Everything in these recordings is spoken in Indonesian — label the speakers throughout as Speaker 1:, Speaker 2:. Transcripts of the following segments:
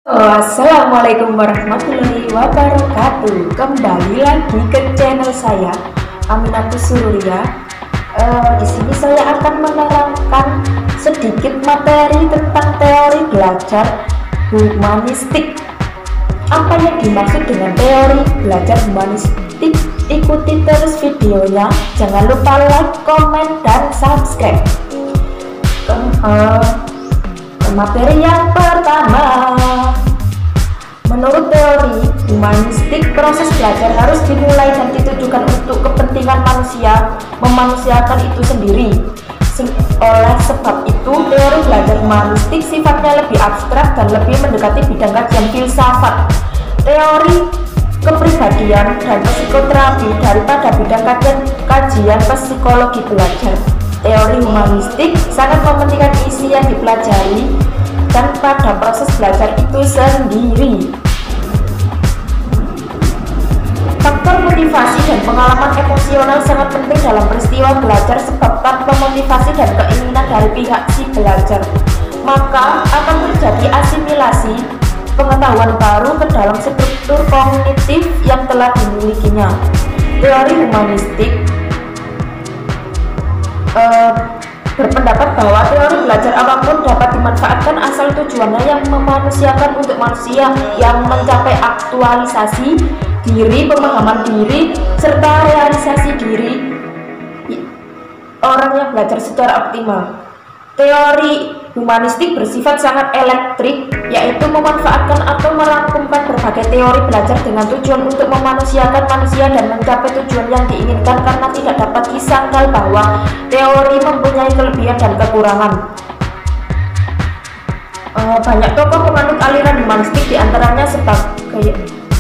Speaker 1: Assalamualaikum warahmatullahi wabarakatuh. Kembali lagi ke channel saya, Aminatus Surya. Di sini saya akan menerangkan sedikit materi tentang teori belajar humanistik. Apa yang dimaksud dengan teori belajar humanistik? Ikuti terus videonya. Jangan lupa like, komen, dan subscribe. Materi yang pertama, menurut teori humanistik, proses belajar harus dimulai dan ditujukan untuk kepentingan manusia, memanusiakan itu sendiri. Oleh sebab itu, teori belajar humanistik sifatnya lebih abstrak dan lebih mendekati bidang kajian filsafat, teori kepribadian, dan psikoterapi daripada bidang kajian psikologi belajar. Teori humanistik sangat mementingkan isi yang dipelajari dan pada proses belajar itu sendiri. Faktor motivasi dan pengalaman emosional sangat penting dalam peristiwa belajar, sebab tanpa motivasi dan keinginan dari pihak si belajar, maka akan terjadi asimilasi pengetahuan baru ke dalam struktur kognitif yang telah dimilikinya. Teori humanistik berpendapat bahwa teori belajar apapun dapat dimanfaatkan asal tujuannya yang memanusiakan untuk manusia, yang mencapai aktualisasi diri, pemahaman diri, serta realisasi diri orang yang belajar secara optimal. Teori humanistik bersifat sangat elektrik, yaitu memanfaatkan atau merangkumkan berbagai teori belajar dengan tujuan untuk memanusiakan manusia dan mencapai tujuan yang diinginkan, karena tidak dapat disangkal bahwa teori mempunyai kelebihan dan kekurangan. Banyak tokoh penganut aliran humanistik, diantaranya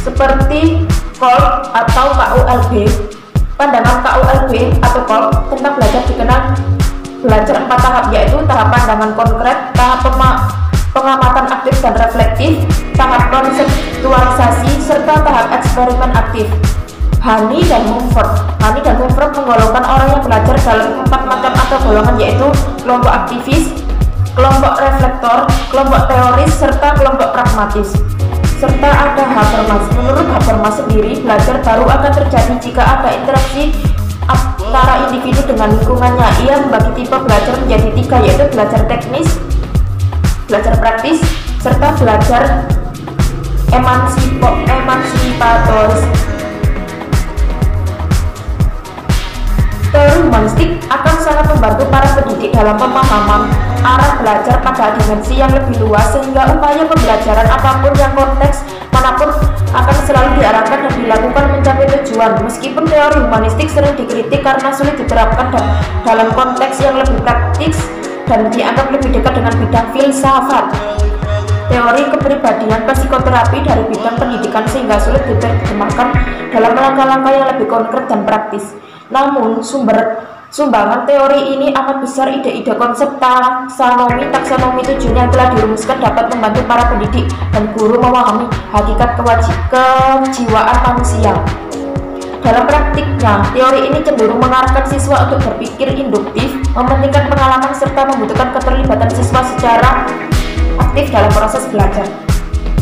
Speaker 1: seperti Kolb atau KULB. Pandangan KULB atau Kolb tentang belajar dikenal belajar 4 tahap, yaitu tahap pandangan konkret, tahap pengamatan aktif dan reflektif, tahap konseptualisasi, serta tahap eksperimen aktif. Hani dan Mumford menggolongkan orang yang belajar dalam 4 macam atau golongan, yaitu kelompok aktivis, kelompok reflektor, kelompok teoris, serta kelompok pragmatis. Serta ada Habermas. Menurut Habermas sendiri, belajar baru akan terjadi jika ada interaksi antara individu dengan lingkungannya. Ia membagi tipe belajar menjadi 3, yaitu belajar teknis, belajar praktis, serta belajar emansipatoris. Teori humanistik akan sangat membantu para pendidik dalam pemahaman arah belajar pada dimensi yang lebih luas, sehingga upaya pembelajaran apapun yang konteks manapun akan selalu diarahkan dan dilakukan mencapai tujuan. Meskipun teori humanistik sering dikritik karena sulit diterapkan dalam konteks yang lebih praktis dan dianggap lebih dekat dengan bidang filsafat, teori kepribadian, psikoterapi dari bidang pendidikan, sehingga sulit diterjemahkan dalam langkah-langkah yang lebih konkret dan praktis. Namun sumbangan teori ini amat besar. Ide-ide konsep taksonomi tujuan yang telah dirumuskan dapat membantu para pendidik dan guru memahami hakikat kejiwaan manusia. Dalam praktiknya, teori ini cenderung mengarahkan siswa untuk berpikir induktif, mementingkan pengalaman, serta membutuhkan keterlibatan siswa secara aktif dalam proses belajar.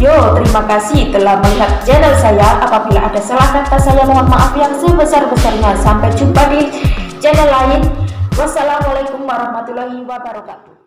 Speaker 1: Terima kasih telah melihat channel saya. Apabila ada salah kata, saya mohon maaf yang sebesar-besarnya. Sampai jumpa di channel lain. Wassalamualaikum warahmatullahi wabarakatuh.